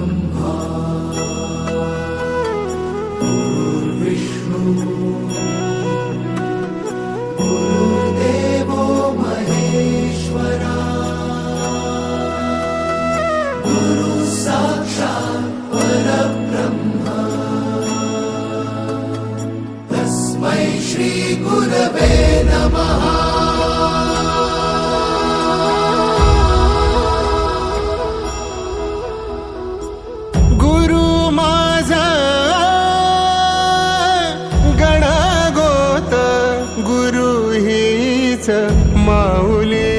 ब्रह्मा गुरुर्विष्णु गुरुर्देवो महेश्वरा गुरु साक्षात् परब्रह्म तस्मै श्री गुरवे नमः। माऊली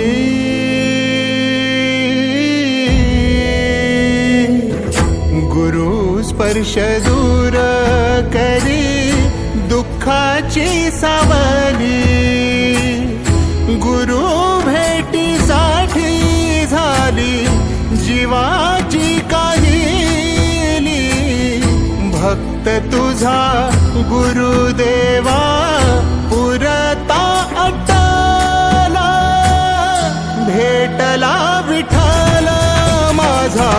गुरु स्पर्श दूर करी दुःखाची सावली गुरु भेटीसाठी झाली जीवाची काहिली भक्त तुझा गुरुदेवा पुरता भेटला विठ्ठल माझा